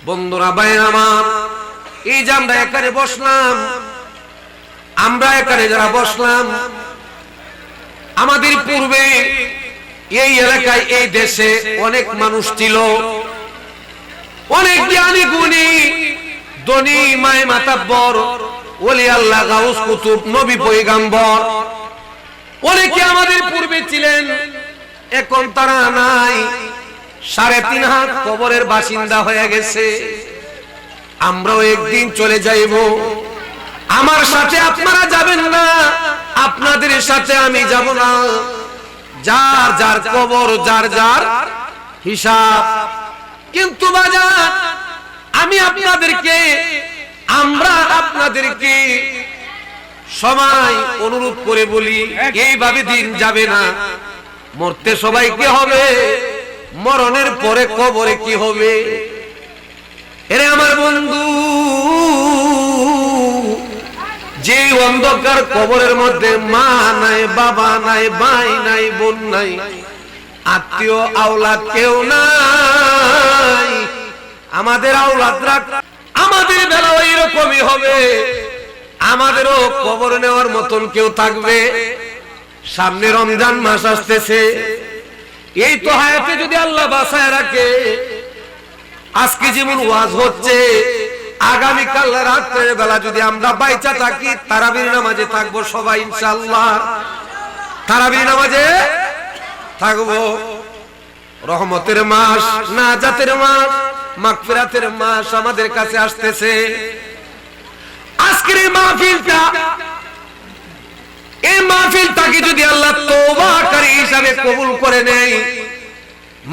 বন্ধুরা ভাইরা আমার, এই যে আমরা এখানে বসলাম, আমরা এখানে যারা বসলাম, আমাদের পূর্বে এই এলাকায় এই দেশে অনেক মানুষ ছিল, অনেক জ্ঞানী গুণী ধনী মায় মাতাব্বর ওলি আল্লাহ গাউস কুতুব নবী পয়গম্বর অনেকে আমাদের পূর্বে ছিলেন। এখন তারা নাই, 3.5 হাত কবরের বাসিন্দা হয়ে গেছে। আমরাও একদিন চলে যাইব। আমার সাথে আপনারা যাবেন না, আপনাদের সাথে আমি যাব না। যার যার কবর, যার যার হিসাব। কিন্তু বাজার আমি আপনাদেরকে, আমরা আপনাদেরকে সবাই অনুরোধ করে বলি, এইভাবে দিন যাবে না। মরতে সবাইকে হবে, মরণের পরে কবরে কি হবে? এরে আমার বন্ধু, যে অন্ধকার কবরের মধ্যে মা নাই, বাবা নাই, ভাই নাই, বোন নাই, আত্মীয় আওলাদ কেউ নাই। আমাদের আওলাদরা, আমাদের বেলা এরকমই হবে। আমাদেরও কবর নেওয়ার মতন কেউ থাকবে। সামনে রমজান মাস আসতেছে। এই তো হায়াতে যদি আল্লাহ বাঁচায় রাখে, আজকে যেমন ওয়াজ হচ্ছে, আগামীকাল রাত্রের বেলা যদি আমরা বাইচা থাকি, তারাবির নামাজে থাকবো সবাই ইনশাআল্লাহ। তারাবির নামাজে থাকবো। রহমতের মাস, নাজাতের মাস, মাগফিরাতের মাস আমাদের কাছে আসতেছে। আজকের এই মাহফিলটা, এই মাহফিলটাকে যদি আল্লাহ তওবাকারী হিসাবে কবুল করে নেয়,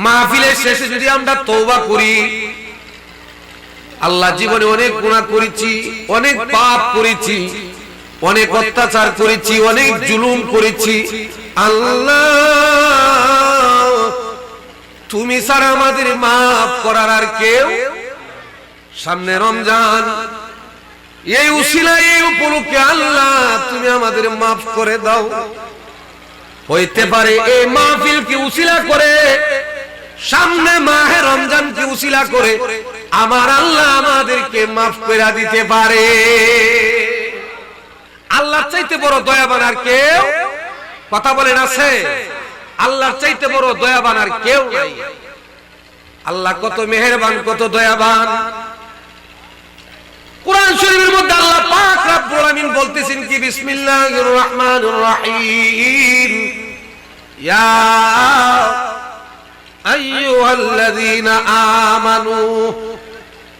মাহফিলের শেষে যদি আমরা তওবা করি, আল্লাহ জীবনে অনেক গুনাহ করেছি, অনেক পাপ করেছি, অনেক অত্যাচার করেছি, অনেক জুলুম করেছি। আল্লাহ তুমি ছাড়া আমাদের মাফ করার আর কেউ। সামনে রমজান, এই উসিলায়, এই উপলক্ষে আল্লাহ তুমি আমাদের মাফ করে দাও। হইতে পারে এই মাহফিলকে উসিলা করে, সামনে মাহে রমজানকে উসিলা করে আমার আল্লাহ আমাদেরকে মাফ করে দিতে পারে। আল্লাহর চাইতে বড় দয়াবান আর কেউ, কথা বলেন, আছে? আল্লাহর চাইতে বড় দয়াবান আর কেউ নাই। আল্লাহ কত মেহেরবান, কত দয়াবান। কুরআন শরীফের মধ্যে আল্লাহ পাক রব্বুল আলামিন বলতেছেন কি, বিসমিল্লাহির রহমানির রহিম, ইয়া আইয়ুহাল্লাযীনা আমানু,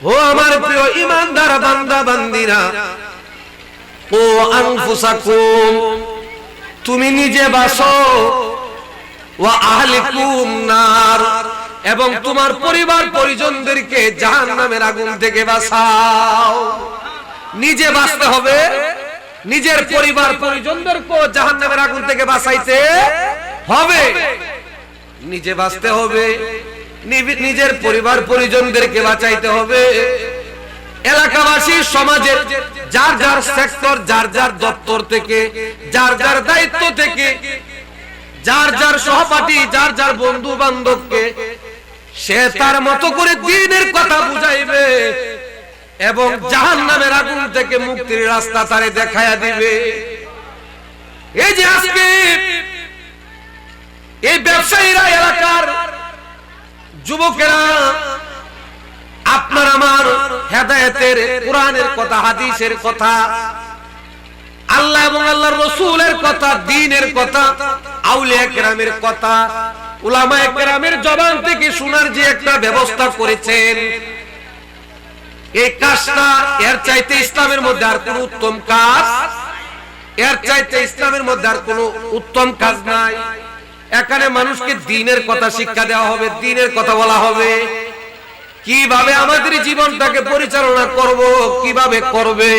ও আমার প্রিয় ঈমানদার বান্দা বান্দীরা, ও আনফুসাকুম, তুমি নিজে বাঁচো, ওয়া আহলিকুম নার, এবং তোমার পরিবার পরিজনদেরকে জাহান্নামের আগুন থেকে বাঁচাও। নিজে বাঁচতে হবে, নিজের পরিবার পরিজনদেরকে জাহান্নামের আগুন থেকে বাঁচাইতে হবে। নিজে বাঁচতে হবে, নিজের পরিবার পরিজনদেরকে বাঁচাইতে হবে। এলাকাবাসী, সমাজের যার যার সেক্টর, যার যার দপ্তর থেকে, যার যার দায়িত্ব থেকে, যার যার সহপাঠী, যার যার বন্ধু বান্ধবকে সে তার মতো করে দ্বীনের কথা বুঝাইবে এবং জাহান্নামের আগুন থেকে মুক্তির রাস্তা তারে দেখায়া দিবে। এই যে আজকে এই ব্যবসায়ীরা, এলাকার যুবকেরা, আপনার আমার হেদায়েতের, কোরআনের কথা, হাদিসের কথা, আল্লাহ এবং আল্লাহর রাসূলের কথা, দ্বীনের কথা, আউলিয়া কেরামের কথা, উলামায়ে কেরামের জবান থেকে শোনার যে একটা ব্যবস্থা করেছেন, এই কাজটা, এর চাইতে ইসলামের মধ্যে আর কোন উত্তম কাজ, এর চাইতে ইসলামের মধ্যে আর কোন উত্তম কাজ নাই। এখানে মানুষকে দ্বীনের কথা শিক্ষা দেওয়া হবে, দ্বীনের কথা বলা হবে, কিভাবে আমাদের জীবনটাকে পরিচালনা করব, কিভাবে করবে,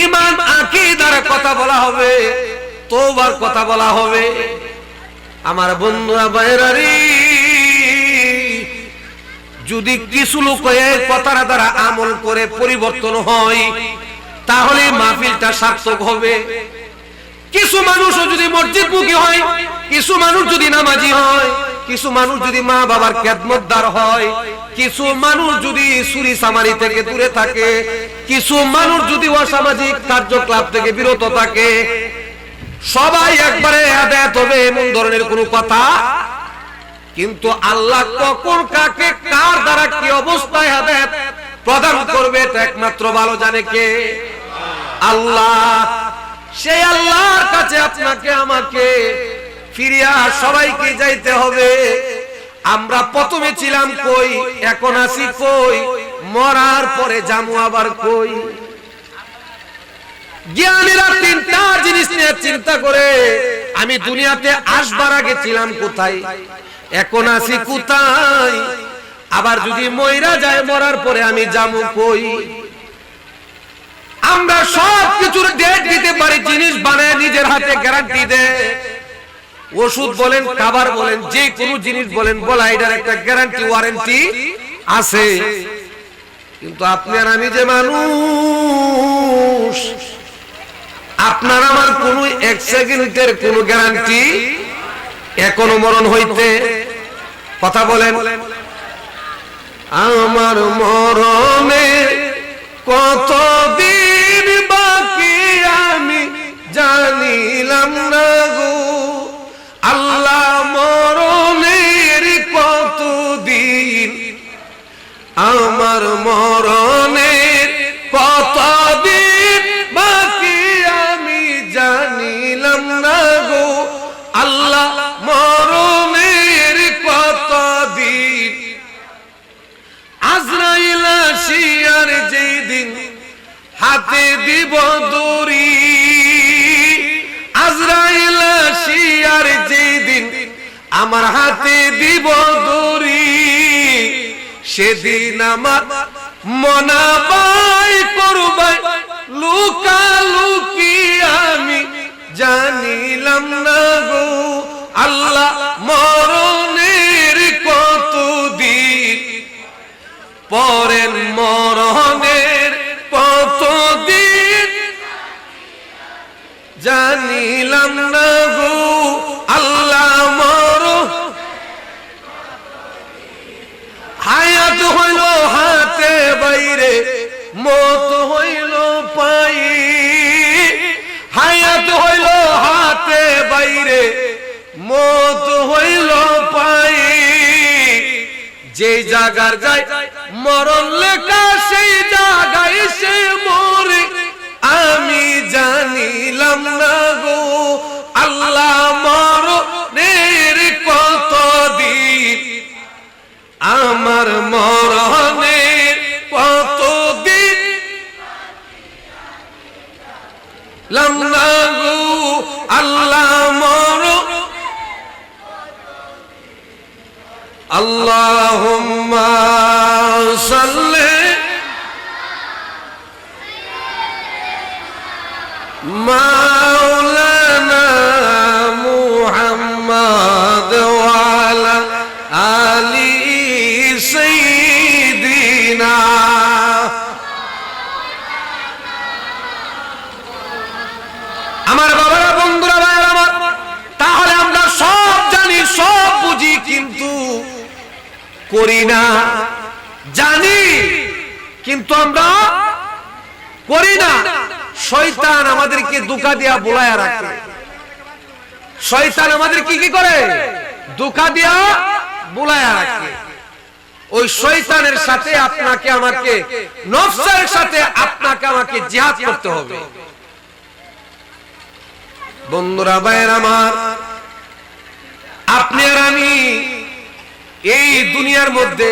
ঈমান আকীদার কথা বলা হবে, তওবার কথা বলা হবে। আমার বন্ধুরা ভাইরা রে, যদি কিছু লোক এই কথার দ্বারা আমল করে পরিবর্তন হয়, তাহলে মাহফিলটা সার্থক হবে। কিছু মানুষ যদি মসজিদমুখী হয়, কিছু মানুষ যদি নামাজি হয়, কিছু মানুষ যদি মা বাবার খেদমতদার হয়, কিছু মানুষ যদি চুরি চামারি থেকে দূরে থাকে, কিছু মানুষ যদি অসামাজিক কার্যকলাপ থেকে বিরত থাকে, সবাই একবারে হেদায়েত হবে এমন ধরনের কোনো কথা। কিন্তু আল্লাহ কখন কাকে কার দ্বারা কি অবস্থায় হেদায়েত প্রদান করবে এটা একমাত্র ভালো জানে কে? আল্লাহ। সেই আল্লাহর কাছে আপনাকে আমাকে ফিরিয়া সবাইকে যাইতে হবে। আমরা প্রথমে ছিলাম কই, এখন আছি কই, মরার পরে যাবো আবার কই। জ্ঞানীরা তিনটা জিনিস নিয়ে চিন্তা করে, আমি দুনিয়াতে আসবার আগে ছিলাম কোথায়, এখন আছি কোথায়, আবার যদি মইরা যায় মরার পরে আমি যাবো কই। আমরা সব কিছুর ডেট দিতে পারি, জিনিস বানায় নিজের হাতে গ্যারান্টি দেয়। ওষুধ বলেন, খাবার বলেন, যে কোনো জিনিস বলেন, বলা এটার একটা গ্যারান্টি ওয়ারেন্টি আছে। কিন্তু আপনি আর আমি যে মানুষ, আপনার আমার কোন এক সেকেন্ডের কোন গ্যারান্টি এখনো মরণ হইতে। কথা বলেন, আমার মরণে কতদিন বাকি আমি জানিলাম না গো আল্লাহ, মরণের কতদিন, আমার মরণের কতদিন বাকি আমি জানিলাম না গো আল্লাহ, মরণের কতদিন। আজরাইল আসিয়ার যেদিন হাতে দিব দড়ি, আজরাইল আসিয়ার যেদিন আমার হাতে দিব দড়ি, সেদিন আমার মনাবাই করবাই লুকালুকি আমি জানিলাম না গো আল্লাহ, মরণের কতদিন, পরের মরণের কতদিন জানিলাম না গো আল্লাহ, মরণ হায়াত হইল হাতে বাইরে, মত হইল পাই, হায়াত হইল হাতে বাইরে, মত হইল পাই। যে জায়গার যায় মরণ লেখা সেই জায়গায় সে মরে আমি জানিলাম না গো আল্লাহ, মরণের কতদিন, আমার মরণের কতদিন লাম না গো আল্লাহ, মরণ। আল্লাহুম্মা সাল্লি মাওলানা মুহাম্মদ ওয়া আলা আলি সাইয়্যিদিনা। আমার বাবারা, বন্ধুরা, ভাইরা আমার, তাহলে আমরা সব জানি, সব বুঝি, কিন্তু করি না। জানি কিন্তু আমরা করি না। শয়তান আমাদেরকে ধোঁকা দিয়া বুলায়া রাখে। শয়তান আমাদের কি করে? ধোঁকা দিয়া বুলায়া রাখে। ওই শয়তানের সাথে আপনাকে আমাকে, নফসের সাথে আপনাকে আমাকে জিহাদ করতে হবে। বন্ধুরা, ভাইরা আমার, আপনি আর আমি এই দুনিয়ার মধ্যে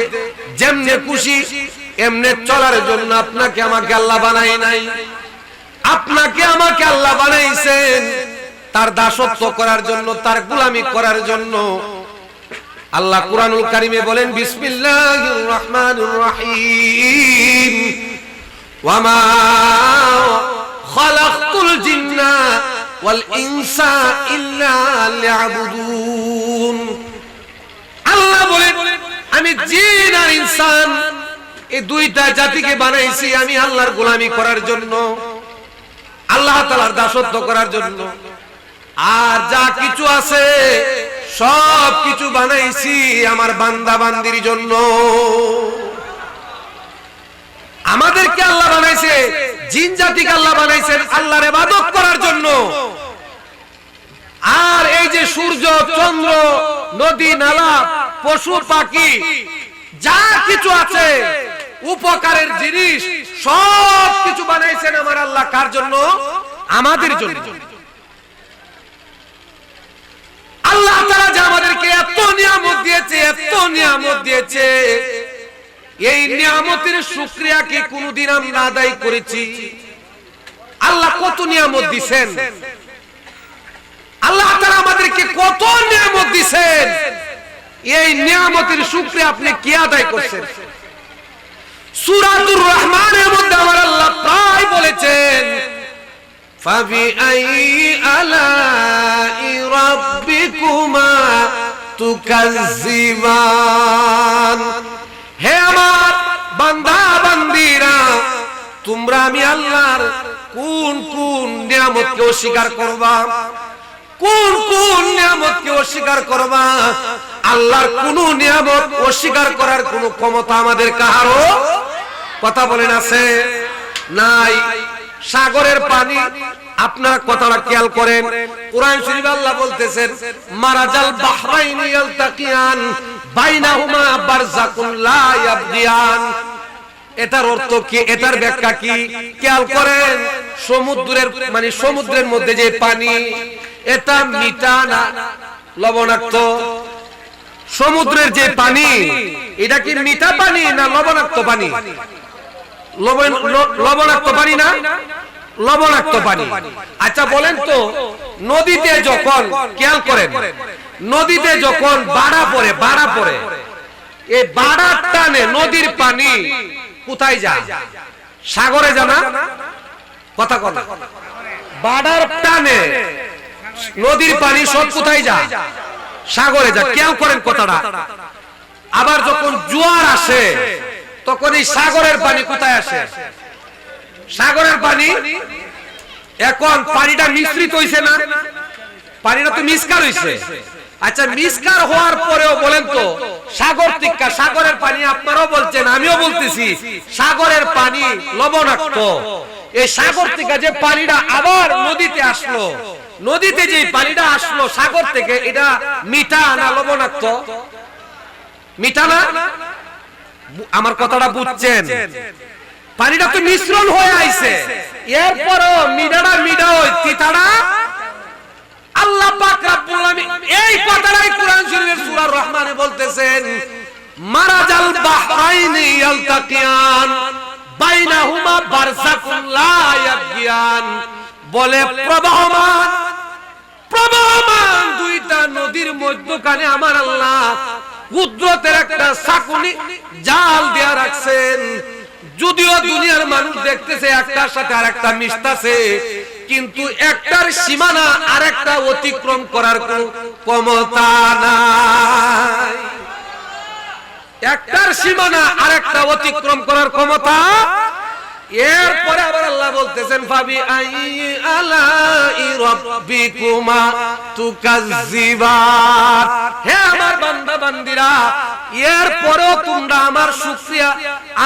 যেমনে খুশি এমনে চলার জন্য আপনাকে আমাকে আল্লাহ বানাই নাই। আপনাকে আমাকে আল্লাহ বানাইছেন তার দাসত্ব করার জন্য, তার গোলামি করার জন্য। আল্লাহ কুরআনুল কারীমে বলেন, বিসমিল্লাহির রহমানির রহিম, ওয়া মা খালাকতুল জিন্না ওয়াল ইনসা ইল্লা লিয়াবুদুন। আল্লাহ বলেন, আমি জিন আর ইনসান এই দুইটা জাতিকে বানাইছি আমি আল্লাহর গোলামি করার জন্য, আল্লাহ তাআলার দাসত্ব করার জন্য। আর যা কিছু আছে সব কিছু বানাইছি আমার বান্দা বান্দির জন্য। আমাদেরকে আল্লাহ বানাইছে, জিন জাতিকে আল্লাহ বানাইছেন আল্লাহর ইবাদত করার জন্য। আর এই যে সূর্য, চন্দ্র, নদী, নালা, পশু পাখি যা কিছু আছে উপকারের জিনিস সব কিছু বানাইছেন আমার আল্লাহ কার জন্য? আমাদের জন্য। আল্লাহ তাআলা যে আমাদেরকে এত নিয়ামত দিয়েছে, এত নিয়ামত দিয়েছে, এই নিয়ামতের শুকরিয়া কি কোনদিন আমরা আদায় করেছি? আল্লাহ কত নিয়ামত দিবেন, আল্লাহ তাআলা আমাদেরকে কত নিয়ামত দিবেন, এই নিয়ামতের শুকরিয়া আপনি কি আদায় করছেন? সূরাতুর রহমানের মধ্যে আমার আল্লাহ প্রায় বলেছেন, ফাবিআই আলাই রাব্বিকুমা তুকাজ্জিবান। হে আমার বান্দা বান্দিরা, তোমরা আমি আল্লাহর কোন কোন নিয়ামতকে অস্বীকার করবা? কোন কোন নিয়ামতকে অস্বীকার করবা? আল্লাহর কোন নিয়ামত অস্বীকার করার কোন ক্ষমতা আমাদের কারো? কথা বলেন আছে? নাই। সাগরের পানি, আপনারা কথাটা খেয়াল করেন, কোরআন শরীফে আল্লাহ বলতেছেন, মারাজাল বাহরাইনি ইয়ালতাকিয়ান বাইনাহুমা বারযাকুন লা ইয়াবগিয়ান। এটার অর্থ কি? এটার ব্যাখ্যা কি? খেয়াল করেন, সমুদ্রের মানে সমুদ্রের মধ্যে যে পানি, এটা মিঠা না লবণাক্ত? সমুদ্রের যে পানি, এটা কি মিঠা পানি না লবণাক্ত পানি? লবণাক্ত পানি না? লবণাক্ত পানি। আচ্ছা বলেন তো, নদীতে যখন, খেয়াল করেন, নদীতে যখন বাড়া পড়ে, এই বাড়ার টানে নদীর পানি কোথায় যায়? সাগরে যায় না? কথা কথা, বাড়ার টানে নদীর পানি সব কোথায় যায়? সাগরে যায়। খেয়াল করেন কথাটা। আবার যখন জোয়ার আসে তখন এই সাগরের পানি কোথায় আসে? সাগরের পানি, এখন পানিটা মিশ্রিত হইছে না? পানিটা তো মিসকার হইছে। আচ্ছা, মিসকার হওয়ার পরেও বলেন তো, সাগর থেকে সাগরের পানি, আপনারাও বলছেন আমিও বলতেছি, সাগরের পানি লবণাক্ত। এই সাগর থেকে যে পানিটা আবার নদীতে আসলো, নদীতে যে পানিটা আসলো সাগর থেকে, এটা মিঠা না লবণাক্ত? মিঠা না? আমার কথাটা বুঝছেন? পানিটা তো মিশ্রণ হয়ে আইছে, এরপরও মিঠাটা মিঠা হয়, তিতাটা। আল্লাহ পাক রব্বুল আলামিন এই কথাটাই কোরআন শরীফের সূরা রহমানে বলতেছেন, মারাজাল বাহরাইনি ইয়ালতাকিয়ান বাইনাহুমা বারযাকুন লা ইয়াবগিয়ান। বলে প্রবাহমান দুইটা নদীর মধ্যখানে আমার আল্লাহ কুদরতের একটা ছাঁকুনি জাল দেয়া রাখছেন। যদিও দুনিয়ার মানুষ দেখতেছে একটার সাথে আরেকটা মিশতাছে, কিন্তু একটার সীমানা আরেকটা অতিক্রম করার কোনো ক্ষমতা নাই। একটার সীমানা আরেকটা অতিক্রম করার ক্ষমতা। এরপরে আবার আল্লাহ বলতেছেন, ফাবি আই আলাই রাব্বিকুমা তুকাজ্জিবান। হে আমার বান্দা বান্দিরা, এরপরেও তোমরা আমার শুকরিয়া,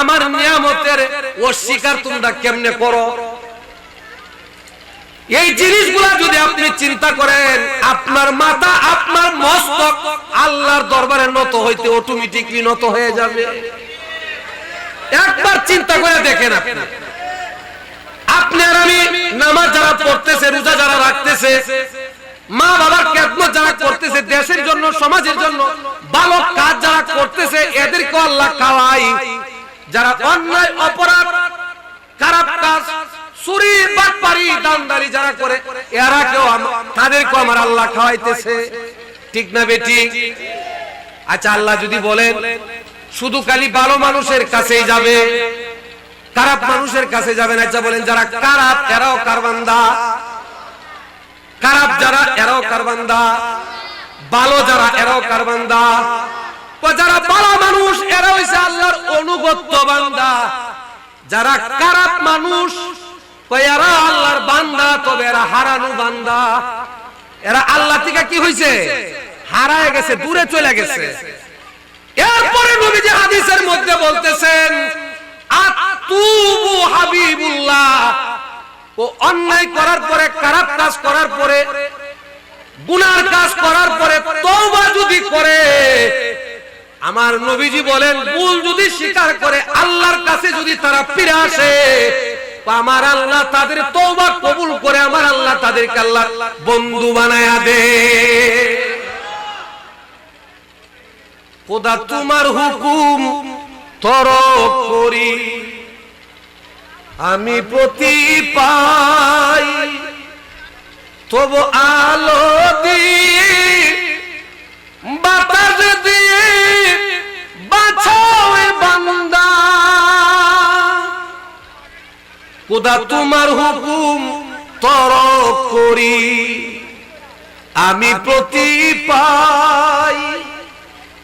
আমার নিয়ামতের অস্বীকার তোমরা কেমনে করো? এই জিনিসগুলো যদি আপনি চিন্তা করেন, আপনার মাথা, আপনার মস্তক আল্লাহর দরবারে নত হইতে অটোমেটিকলি নত হয়ে যাবে। একবার চিন্তা করে দেখেন, আপনি আর আমি নামাজ যারা পড়তেছে, রোজা যারা রাখতেছে, মা বাবার খেদমত যারা করতেছে, দেশের জন্য, সমাজের জন্য ভালো কাজ যারা করতেছে, এদেরকে আল্লাহ খাওয়ায়। যারা অন্যায়, অপরাধ, খারাপ কাজ, চুরি, বাটপারি, দানদারি যারা করে, এরা কেউ তাদেরকে আমার আল্লাহ খাওয়াইতেছে। ঠিক না বেঠিক? আচ্ছা, আল্লাহ যদি বলেন শুধু খালি ভালো মানুষের কাছেই যাবে, খারাপ মানুষের কাছে যাবে না, আচ্ছা বলেন যারা খারাপ এরাও কার বান্দা? খারাপ যারা এরাও কার বান্দা? ভালো যারা এরাও কার বান্দা? যারা ভালো মানুষ এরা হইছে আল্লাহর অনুগত বান্দা। যারা খারাপ মানুষ এরা আল্লাহর বান্দা, তবে এরা হারানো বান্দা। এরা আল্লাহ থেকে কি হইছে? হারায় গেছে, দূরে চলে গেছে। এরপরে নবীজি হাদিসের মধ্যে বলতেছেন আতুবু হাবিবুল্লাহ, ও অন্যায় করার পরে, খারাপ কাজ করার পরে, গুনার কাজ করার পরে তওবা যদি করে, আমার নবীজি বলেন ভুল যদি স্বীকার করে আল্লাহর কাছে যদি তারা ফিরে আসে, আমার আল্লাহ তাদের তওবা কবুল করে, আমার আল্লাহ তাদেরকে আল্লাহর বন্ধু বানায়া দে। খোদা তোমার হুকুম তরক করি, আমি প্রতি পাই, তবু আলো দিয়ে বাতাস দিয়ে বাঁচাও এ বান্দা। খোদা তোমার হুকুম তরক করি, আমি প্রতি পাই।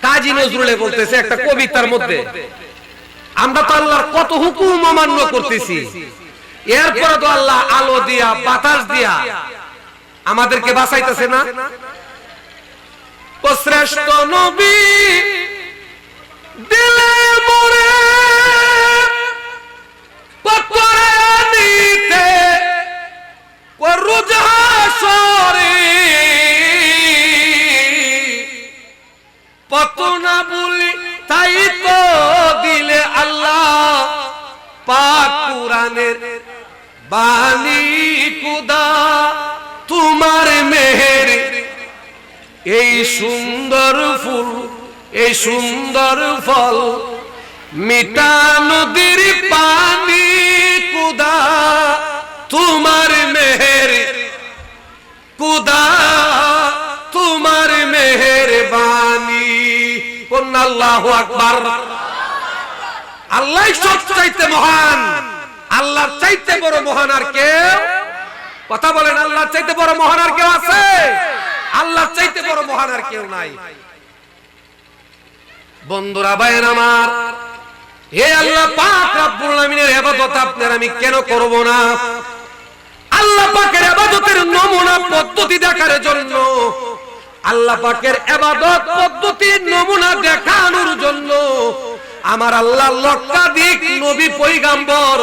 কাজী নজরুলে বলতেছে একটা কবিতার মধ্যে, আমরা তো আল্লাহর কত হুকুম অমান্য করতেছি, এরপরে তো আল্লাহ আলো দিয়া বাতাস দিয়া আমাদেরকে বাঁচাইতেছে না। ও শ্রেষ্ঠ নবী দিলে মোরে পকরে নিতে করুজা সরে, পতনা বলি তাই তো দিলে আল্লাহ পাক কুরআনের বাণী। খোদা তোমার মেহের এই সুন্দর ফুল, এই সুন্দর ফল, মিঠা নদীর পানি। খোদা তোমার মেহের, খোদা তোমার মেহেরবানি। কোন আল্লাহু আকবার। আল্লাহ সবচাইতে মহান, আল্লাহর চাইতে বড় মহান আর কেউ, কথা বলেন, আল্লাহর চাইতে বড় মহান আর কেউ আছে? আল্লাহর চাইতে বড় মহান আর কেউ নাই। বন্ধুরা, ভাইয়ের আমার, হে আল্লাহ পাক রব্বুল আলামিনের ইবাদত আপনার আমি কেন করব না? আল্লাহ পাকের ইবাদতের নমুনা পদ্ধতি দেখার জন্য, আল্লাহ পাকের ইবাদত পদ্ধতির নমুনা দেখানোর জন্য আমার আল্লাহ লক্ষাধিক নবী পয়গম্বর,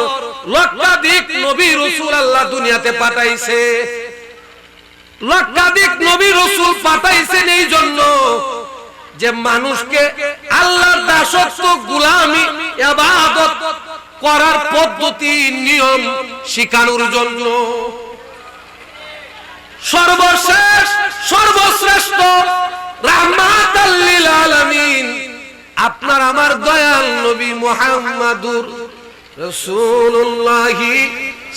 লক্ষাধিক নবী রাসূল আল্লাহ দুনিয়াতে পাঠাইছে। লক্ষাধিক নবী রাসূল পাঠাইছেন এই জন্য যে মানুষকে আল্লাহর দাসত্ব, গোলামি, ইবাদত করার পদ্ধতি, নিয়ম শিখানোর জন্য। সর্বশেষ সর্বশ্রেষ্ঠ রাহমাতাল লিল আলামিন আপনার আমার দয়াল নবী মুহাম্মাদুর রাসূলুল্লাহ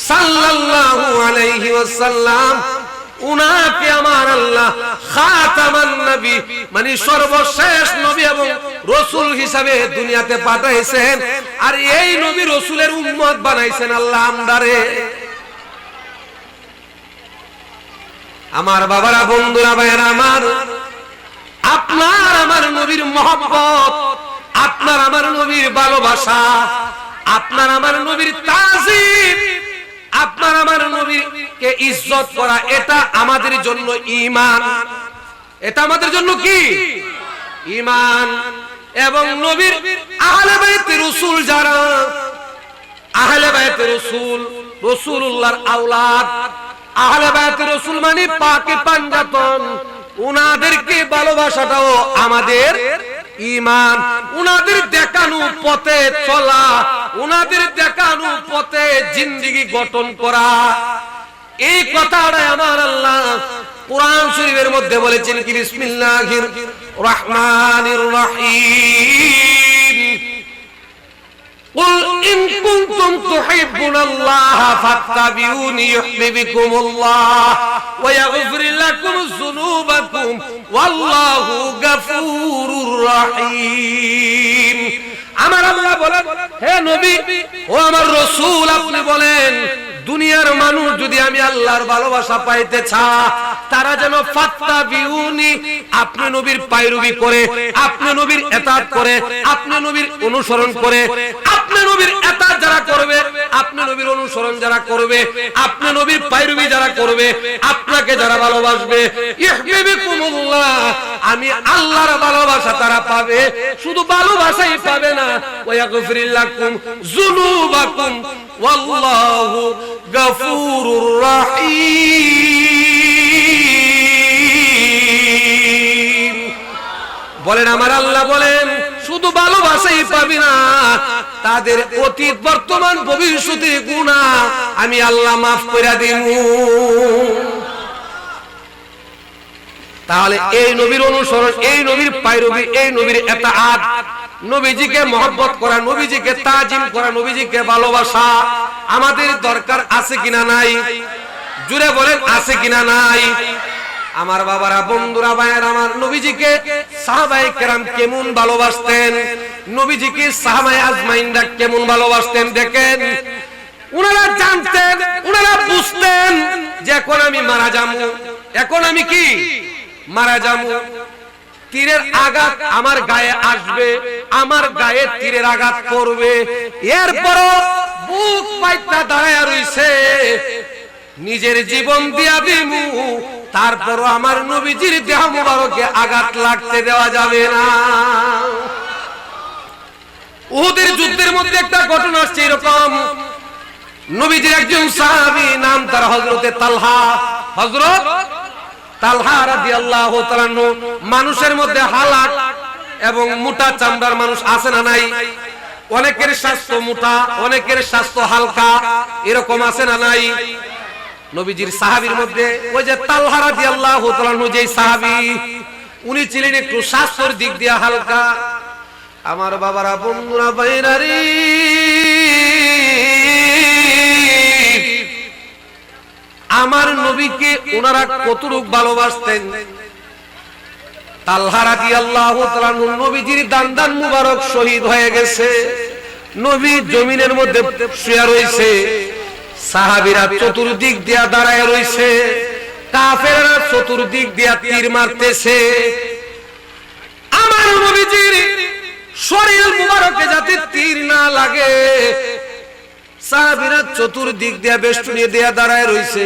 সাল্লাল্লাহু আলাইহি ওয়াসাল্লাম, উনাকে আমার আল্লাহ খাতামান নবী মানে সর্বশেষ নবী এবং রাসূল হিসাবে দুনিয়াতে পাঠাইছেন। আর এই নবী রাসূলের উম্মত বানাইছেন আল্লাহ আমরারে। আমার বাবারা, বন্ধুরা, ভাইয়েরা আমার, আপনার আমার নবীর মহব্বত, আপনার আমার নবীর ভালোবাসা, আপনার আমার নবীর তাজিম, আপনার আমার নবীকে ইজ্জত করা, এটা আমাদের জন্য ঈমান। এটা আমাদের জন্য কি? ঈমান। এবং নবীর আহলে বাইতে রাসূল যারা, আহলে বাইতে রাসূল, রাসূলুল্লাহর আওলাদ, আহলে বাইতে রাসূল মানে পাকে পাঞ্জাতন, উনাদেরকে ভালোবাসাটাও আমাদের ঈমান। উনাদের দেখানো পথে চলা, উনাদের দেখানো পথে জিন্দেগি গঠন করা, এই কথাটা আমার আল্লাহ কুরআন শরীফের মধ্যে বলেছেন কি, বিসমিল্লাহির রহমানির রহিম, কুল ইন কুনতুম তুহিব্বুনাল্লাহা ফাত্তাবিউনি ইউহিব্বুকুমুল্লাহ ওয়া ইয়াগফির লাকুম যুনুবাকুম ওয়াল্লাহু গফুরুর রহিম। আমার আল্লাহ বলেন, হে নবী ও আমার রাসূল, আপনি বলেন দুনিয়ার মানুষ যদি আমি আল্লাহর ভালোবাসা পাইতে চায়, তারা যেন ফাত্তাবিউনি, আপনি নবীর পায়রবি করে, আপনি নবীর ইতাআত করে, আপনি নবীর অনুসরণ করে। আপনি নবীর ইতাআত যারা করবে, আপনি নবীর অনুসরণ যারা করবে, আপনি নবীর পায়রবি যারা করবে, আপনাকে যারা ভালোবাসবে, ইহবিবিকুমুল্লাহ, আমি আল্লাহর ভালোবাসা তারা পাবে। শুধু ভালোবাসাই পাবে না, ওয়া ইয়াগফির লাকুম যুনুবাকুম ওয়াল্লাহু গফুরুর রাহিম। বলেন আমার আল্লাহ বলেন, শুধু ভালোবাসাই পাবি না, তাদের অতীত বর্তমান ভবিষ্যতের গুনাহ আমি আল্লাহ মাফ করে দেব। তাহলে এই নবীর অনুসরণ, এই নবীর পায়রবি, এই নবীর ইতাআত, নবীজিকে মহব্বত করা, নবীজিকে তাজিম করা, নবীজিকে ভালোবাসা আমাদের দরকার আছে কিনা নাই? জুড়ে বলেন আছে কিনা নাই? আমার বাবারা, বন্ধুরা, ভাইয়েরা আমার, নবীজিকে সাহাবায়ে কেরাম কেমন ভালোবাসতেন, নবীজিকে সাহাবায়ে আজমাইনরা কেমন ভালোবাসতেন দেখেন। উনারা জানতেন, উনারা বুঝতেন যে এখন আমি মারা যাবো, এখন আমি কি মারা যাবো, তীরের আঘাত আমার গায়ে আসবে, আমার গায়ে তীরের আঘাত করবে, এরপরও বুক পাইতা দাঁড়ায় রইছে, নিজের জীবন দিয়া দিমু, তারপরও আমার নবীজির দেহ মুবারকে আঘাত লাগতে দেওয়া যাবে না। উহুদের যুদ্ধের মধ্যে একটা ঘটনা আসছে এরকম। নবীজির একজন সাহাবী, নাম তার হযরতে তালহা, হযরত তালহা রাদিয়াল্লাহু তাআলা আনহু। মানুষের মধ্যে হালাক এবং মোটা চামড়ার মানুষ আছে না নাই? অনেকের স্বাস্থ্য মোটা, অনেকের স্বাস্থ্য হালকা, এরকম আছে না নাই? নবীজির সাহাবীর মধ্যে ওই যে তালহা রাদিয়াল্লাহু তাআলা আনহু, যে সাহাবী, উনি ছিলেন একটু স্বাস্থ্যের দিক দিয়ে হালকা। আমার বাবারা, বন্ধুরা, ভাইরা রে, আমার নবীকে ওনারা কতটুকু ভালোবাসতেন। তালহা রাদিয়াল্লাহু তাআলা আনহু নবীজির দান্দান মুবারক শহীদ হয়ে গেছে, নবী জমিনের মধ্যে শুয়ে রয়েছে, সাহাবীরা চতুর্দিক দিয়া দাঁড়ায় রয়েছে, কাফেররা চতুর্দিক দিয়া তীর মারতেছে। আমার নবীজির শরীর মুবারকে যাতে তীর না লাগে, সাহাবীরা চতুর্দিক দিয়া বেষ্টনী দিয়া দাঁড়ায় রয়েছে।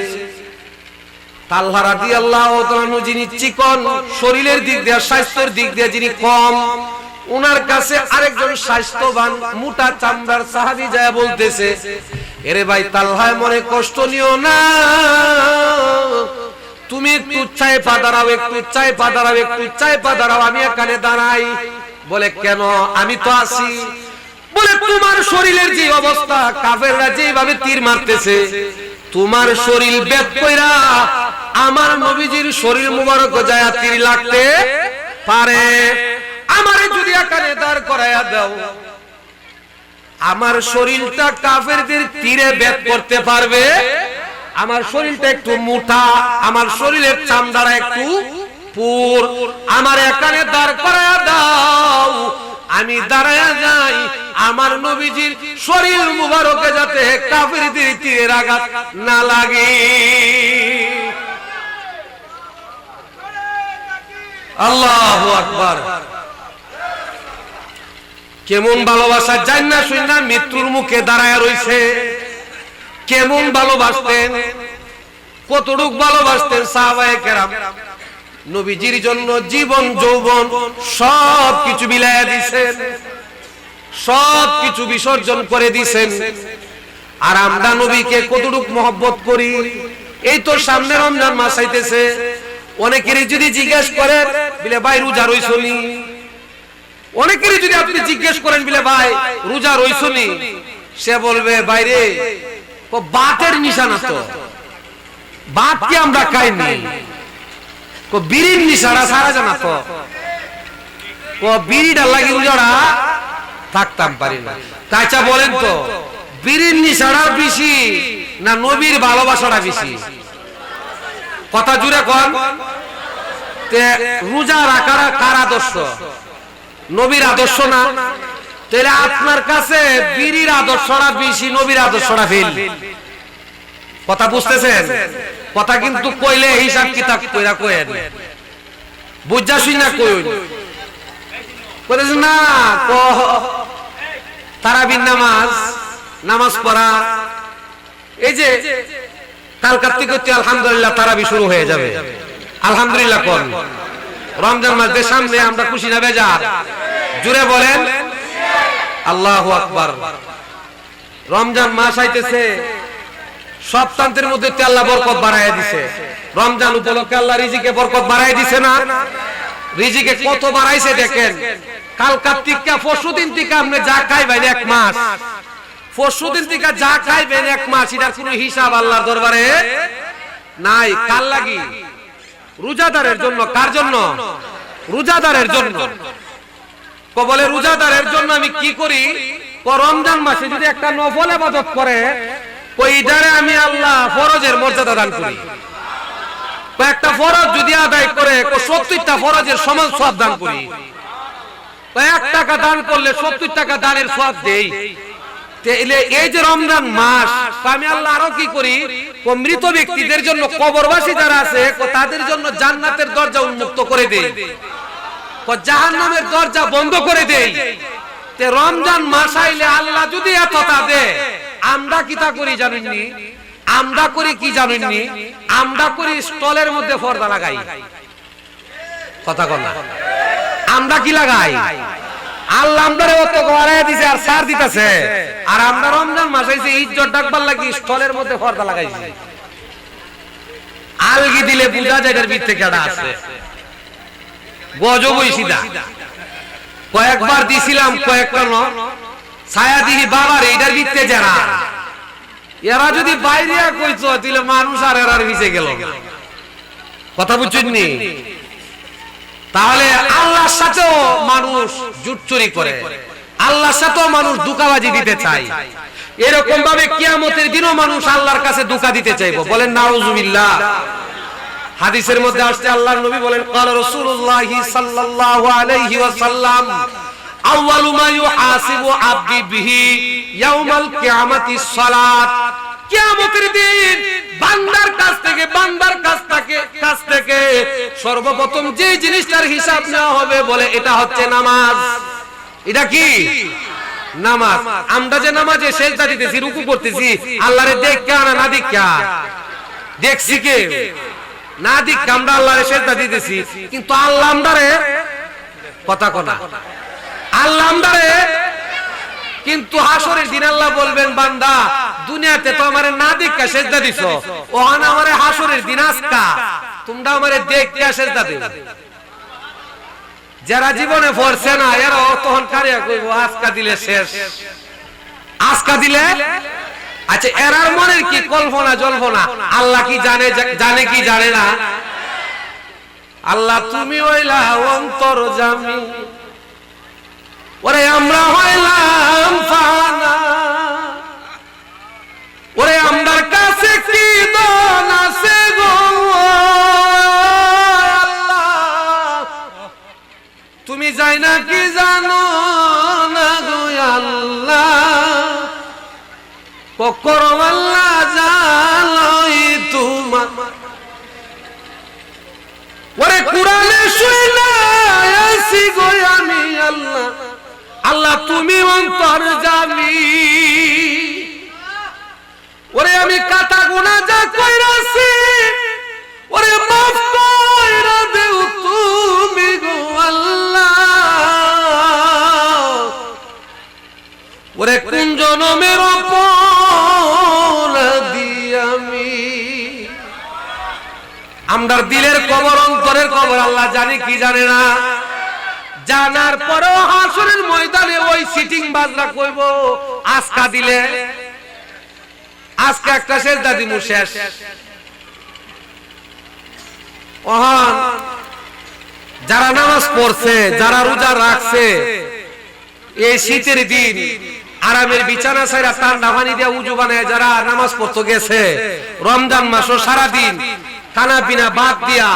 তালহা রাদিয়াল্লাহু তাআলা আনহু যিনি চিকন, শরীরের দিক দিয়া, স্বাস্থ্যের দিক দিয়া যিনি কম, উনার কাছে আরেকজন স্বাস্থ্যবান মোটা চামড়ার সাহাবী যায় বলতেছে, এরে ভাই তালহা, মনে কষ্ট নিও না, তুমি একটু চায় পা দাঁড়াও, একটু চায় পা দাঁড়াও, একটু চায় পা দাঁড়াও, আমি এখানে দাঁড়াই। বলে কেন? আমি তো আছি। বলে তোমার শরীরের যে অবস্থা, কাফেররা যেভাবে তীর মারতেছে, তোমার শরীর বেদ কইরা আমার নবীজির শরীর মুবারক যায় তীর লাগতে পারে। আমারে যদি এখানে দাঁড় করায়া দাও, আমার শরীরটা কাফেরদের তীরে বেদ করতে পারবে। আমার শরীরটা একটু মোটা, আমার শরীরের চামড়া একটু পুর, আমার এখানে দাঁড় করায়া দাও, আমি দাঁড়ায়া যাই, আমার নবীজির শরীর মুবারকে যাতে কাফেরদের তীরের আঘাত না লাগে। আল্লাহু আকবার। কেমন ভালোবাসা, জান্নাত শুইনা মৃত্যুর মুখে দাঁড়ায় রইছে, কেমন ভালোবাসতেন, কতটুক ভালোবাসতেন সাহাবায়ে কেরাম। নবীজির জন্য জীবন যৌবন সব কিছু বিলায়া দিয়েছেন, সব কিছু বিসর্জন করে দিয়েছেন। আর আমরা নবীকে কতটুক মহব্বত করি। এই তো সামনে রমজান মাস আইতেছে, অনেকেরই যদি জিজ্ঞেস করেন বলে ভাই রোজা রইছনি, অনেকেরই যদি আপনি জিজ্ঞেস করেন বলে ভাই রোজা রইছনি, সে বলবে বাইরে বাতের নিশানা, তো বাত কি আমরা খাইনি, বিড়ির নিশানা সারা জানা, তো বিড়িটা লাগি উজাড়া থাকতাম পারি না। তাইছা বলেন তো, বিড়ির নিশানা বেশি না নবীর ভালোবাসাটা বেশি? কথা জুড়ে কন। রোজা রাখার কার আদর্শ? নবীর আদর্শ না? তাহলে আপনার কাছে বিড়ির আদর্শটা বেশি, নবীর আদর্শটা ফেল। কথা বুঝতেছেন? কথা কিন্তু কইলে হিসাব কিতাব কইরা কইেন, বুঝা শুই না কইন। কইতেছেন না তারাবির নামাজ পড়া, এই যে কাল কার্তিক হচ্ছে আলহামদুলিল্লাহ তারাবি শুরু হয়ে যাবে। আলহামদুলিল্লাহ কোন রমজান মাসের সামনে আমরা খুশি না বেজার? জুড়ে বলেন আল্লাহু আকবার। রমজান মাস আইতেছে, সপ্তাহের মধ্যে আল্লাহ বরকত বাড়ায় দিছে। রমজান উপলক্ষে আল্লাহ রিজিকে বরকত বাড়ায় দিছে না? রিজিকে কত বাড়াইছে দেখেন। কাল কার্তিক পরশুদিন থেকে আপনি যা খাইবেন এক মাস, পরশুদিন থেকে যা খাইবেন এক মাস, এটার কোনো হিসাব আল্লাহর দরবারে নাই। কার লাগি? রোজাদারের জন্য। কার জন্য? রোজাদারের জন্য। বলে রোজাদারের জন্য আমি কি করি? রমজান মাসে যদি একটা নফল ইবাদত করে ওইটারে আমি আল্লাহ ফরজের মর্যাদা দান করি। একটা ফরজ যদি আদায় করে 70টা ফরজের সমান সওয়াব দান করি। 1 টাকা দান করলে 70 টাকা দানের সওয়াব দেই। এই যে রমজান মাস আমি আল্লাহ আরো কি করি? মৃত ব্যক্তিদের জন্য, কবরবাসী যারা আছে তাদের জন্য জান্নাতের দরজা উন্মুক্ত করে দেই, জাহান্নামের দরজা বন্ধ করে দেই। রমজান মাস আইলে আল্লাহ যদি এতটা দেয়, আমরা কি তা করি জানেননি? আমরা করি কি জানেননি? আমরা করি স্টলের মধ্যে পর্দা লাগাই। কথা কন না, আমরা কি লাগাই? আল্লাহ আমরারে অত গড়ায় দিছে আর সার দিতেছে, আর আমরা রমজান মাস আইছে ইজ্জত ডাকবার লাগি স্টলের মধ্যে পর্দা লাগাইছি। আলগি দিলে বুঝা যায় এর ভিতরে কেডা আছে। গজবই সিধা। কয়েকবার দিছিলাম, কয়েকটা ন ছায়া দিহি বাবার এইটার ভিতরে যারা এরা যদি বাইরে কইছো তাহলে মানুষ আর এরার ভিজে গেল। কথা বুঝছেননি? তাহলে আল্লাহর সাথেও মানুষ জুটচুরি করে, আল্লাহর সাথেও মানুষ ধোঁকাবাজি দিতে চায়। এরকম ভাবে কিয়ামতের দিনও মানুষ আল্লাহর কাছে ধোঁকা দিতে চাইবো। বলেন নাউজুবিল্লাহ। হাদিসের মধ্যে আসছে আল্লাহর নবী বলেন ক্বালা রাসূলুল্লাহ সাল্লাল্লাহু আলাইহি ওয়াসাল্লাম আউয়ালু মা ইউহাসিবু আবদি বিহি ইয়াউমাল কিয়ামাতিস সালাত। কিয়ামতের দিন বান্দার কাছ থেকে সর্বপ্রথম যে জিনিসটার হিসাব নেওয়া হবে বলে এটা হচ্ছে নামাজ। এটা কি? নামাজ। আমরা যে নামাজে সিজদা দিতেছি, রুকু করতেছি, আল্লাহরে দেখা না দেখা? দেখছি কে? না দেখ আমরা আল্লাহরে সিজদা দিতেছি, কিন্তু আল্লাহ আমদারে কথা কথা আল্লাহ আমদারে কিন্তু হাসরের দিন আল্লাহ বলবেন বান্দা দুনিয়াতে তো আমারে না দেখা সিজদা দিছো, ওখানে আমারে হাসরের দিন আজকা তোমরা আমারে দেখা সিজদা দিও। যারা জীবনে পড়ছে না এরা তখন কারিয়া কইবো আজকা দিলে শেষ, আজকা দিলে। আচ্ছা এরার মনের কি কল্পনা জল্পনা আল্লাহ কি জানে কি জানে না? আল্লাহ তুমি হইলা অন্তর্যামী, ওরে আমরা হইলাম ফানা, ওরে আমরার কাছে কি দন আছে গো আল্লাহ, তুমি যাই না কি জানো না গো আল্লাহ, করম আল্লাহ জানোই তোমার। ওরে কুরআনে শুইনা আইছি গো আমি আল্লাহ, আল্লাহ তুমি অন্তর্যামী, ওরে আমি কাটা গুনাহ যা কইরাছি ওরে মাফ কইরা দেও তুমি গো আল্লাহ, ওরে কোন জনমের অপরাধী আমি। আমরার দিলের কবর অন্তরের কবর আল্লাহ জানে কি জানে না? জানার পরেও হাসরের ময়দানে ওই সিটিং বাজরা কইব আজকা দিলে আজকে একটা সিজদা দিমু শেষ। ওহান যারা নামাজ পড়ছে, যারা রোজা রাখছে, এই শীতের দিন আরামের বিছানা ছাইরা ঠান্ডা পানি দিয়ে উজু বানায় যারা নামাজ পড়তে গেছে, রমজান মাসও সারা দিন খানা পিনা বাদ দিয়া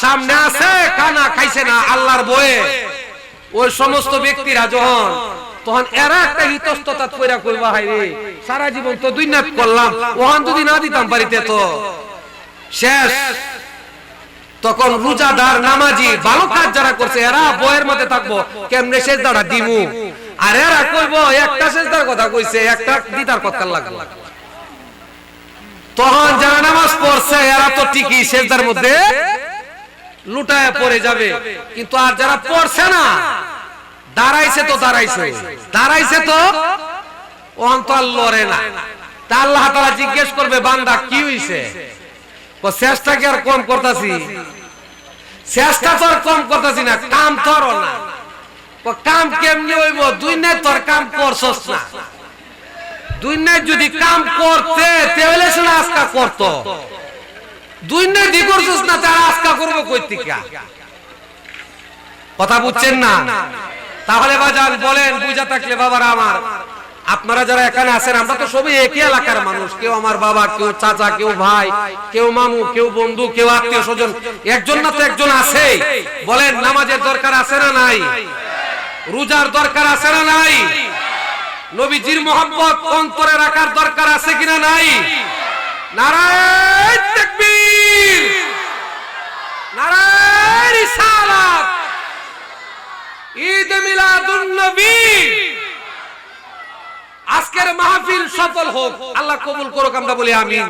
সামনে আছে খানা খাইছে না আল্লাহর ভয়ে, ওই সমস্ত ব্যক্তিরা তখন এরা একটা হিতস্ততা কইরা কইবা হাই রে সারা জীবন তো দুই নাত করলাম, ওখান যদি না দিতাম বাড়িতে তো শেষ। তখন রোজাদার নামাজি ভালো কাজ যারা করছে এরা বয়ের মধ্যে থাকবো কেমনে সিজদাটা দিমু, আর এরা কইবো একটা সিজদার কথা কইছে একটা দিতার কথা লাগবে। তখন যারা নামাজ পড়ছে এরা তো ঠিকই সেজদার মধ্যে লুটায় পড়ে যাবে, কিন্তু আর যারা পড়ছে না, দাঁড়াইছে তো ওখান তো আর লড়ে না। তা আল্লাহ তাআলা জিজ্ঞেস করবে, বান্দা কি হইছে? চেষ্টা কি আর কম করতাছি? চেষ্টা তো আর কম করতাছি না, কাম তোরও না। কাম কেমনি হইব? দুনিয়ায় তোর কাম করছস না। দুনিয়ায় যদি কাম করতে তাহলে সেটা আজকা করতো। দুনিয়ায় দি করছস না, তারা আজকা করবো কই থেকে? কথা বুঝছেন না? তাহলে বাজান বলেন, বুঝা থাকলে বাবারা আমার, আপনারা যারা এখানে আছেন, আমরা তো সবই একই এলাকার মানুষ। কেউ আমার বাবা, কেউ চাচা, কেউ ভাই, কেউ মামু, কেউ বন্ধু, কেউ আত্মীয় স্বজন। একজন না তো একজন আছে। বলেন, নামাজের দরকার আছে না নাই? রোজার দরকার আছে না নাই? নবীজির মহব্বত অন্তরে রাখার দরকার আছে কিনা নাই? নারায়ে তাকবীর, নারায়ে রিসালাত, ঈদ মিলাদুন নবী। আজকের মাহফিল সফল হোক, আল্লাহ কবুল করুক, আমরা বলি আমিন।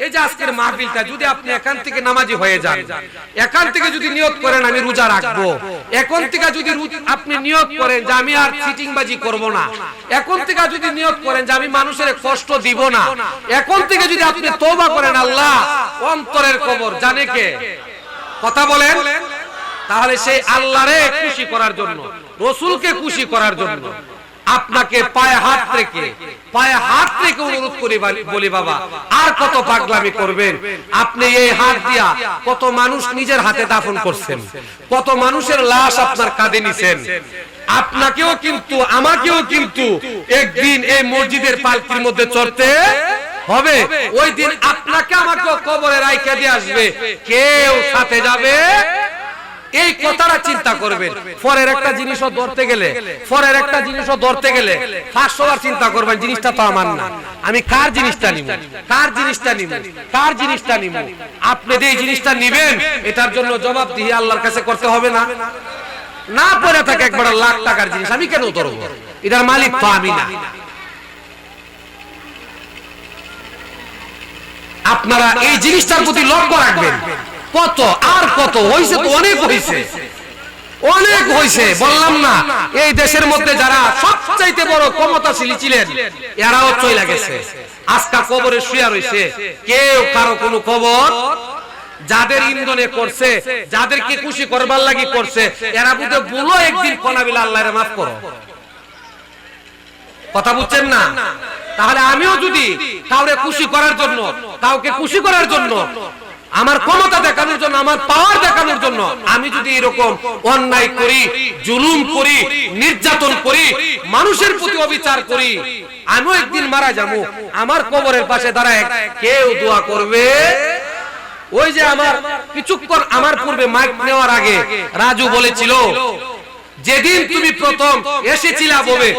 এই যে আজকের মাহফিলটা, যদি আপনি এখান থেকে নামাজি হয়ে যান, এখান থেকে যদি নিয়ত করেন আমি রোজা রাখবো, এখন থেকে যদি আপনি নিয়ত করেন যে আমি আর চিটিংবাজি করব না, এখন থেকে যদি নিয়ত করেন যে আমি মানুষের কষ্ট দিব না, এখন থেকে যদি আপনি তওবা করেন, আল্লাহ অন্তরের কবর জানে কে? কথা বলেন। তাহলে সেই আল্লাহরে খুশি করার জন্য, রাসূলকে খুশি করার জন্য আপনাকে পায়ে হাত রেখে অনুরোধ করি, বলি বাবা আর কত পাগলামি করবেন? আপনি এই হাত দিয়া কত মানুষ নিজের হাতে দাফন করছেন, কত মানুষের লাশ আপনার কাঁধে নিছেন। আপনাকেও কিন্তু আমাকেও কিন্তু একদিন এই মসজিদের পালকির মধ্যে চড়তে হবে। ওই দিন আপনাকে আমাকেও কবরে রাইখা দিয়ে আসবে, কেউ সাথে যাবে। এই কথাটা চিন্তা করবেন। পরের একটা জিনিসও ধরতে গেলে 500 বার চিন্তা করবেন, জিনিসটা তো আমার না, আমি কার জিনিসটা নিব। আপনি যে জিনিসটা নিবেন, এটার জন্য জবাবদিহি আল্লাহর কাছে করতে হবে না? না পড়ে থাকে একবার লাখ টাকার জিনিস, আমি কেন ধরবো? এটার মালিক তো আমি না। আপনারা এই জিনিসটার প্রতি লক্ষ্য রাখবেন। কত আর কত হইছে, তো অনেক হইছে। বললাম না, এই দেশের মধ্যে যারা সবচাইতে বড় ক্ষমতাশালী ছিলেন, এরাও চলে গেছে, আজকা কবরে শুয়ে রইছে। কেউ কারো কোনো খবর, যাদের ইন্ধনে করছে, যাদেরকে খুশি করবার লাগি করছে, এরা বুঝে বলো একদিন কোনাবিলা আল্লাহরে মাফ করো। কথা বুঝছেন না? তাহলে আমিও যদি কাউকে খুশি করার জন্য, আমার ক্ষমতা দেখানোর জন্য, আমার পাওয়ার দেখানোর জন্য আমি যদি এরকম অন্যায় করি, জুলুম করি, নির্যাতন করি, মানুষের প্রতি অবিচার করি, আমিও একদিন মারা যাবো। আমার কবরের পাশে দাঁড়ায় কেউ দোয়া করবে? ওই যে আমার কিছুক্ষণ আমার পূর্বে মাইক নেওয়ার আগে রাজু বলেছিল, যেদিন তুমি প্রথম এসেছিলা বলে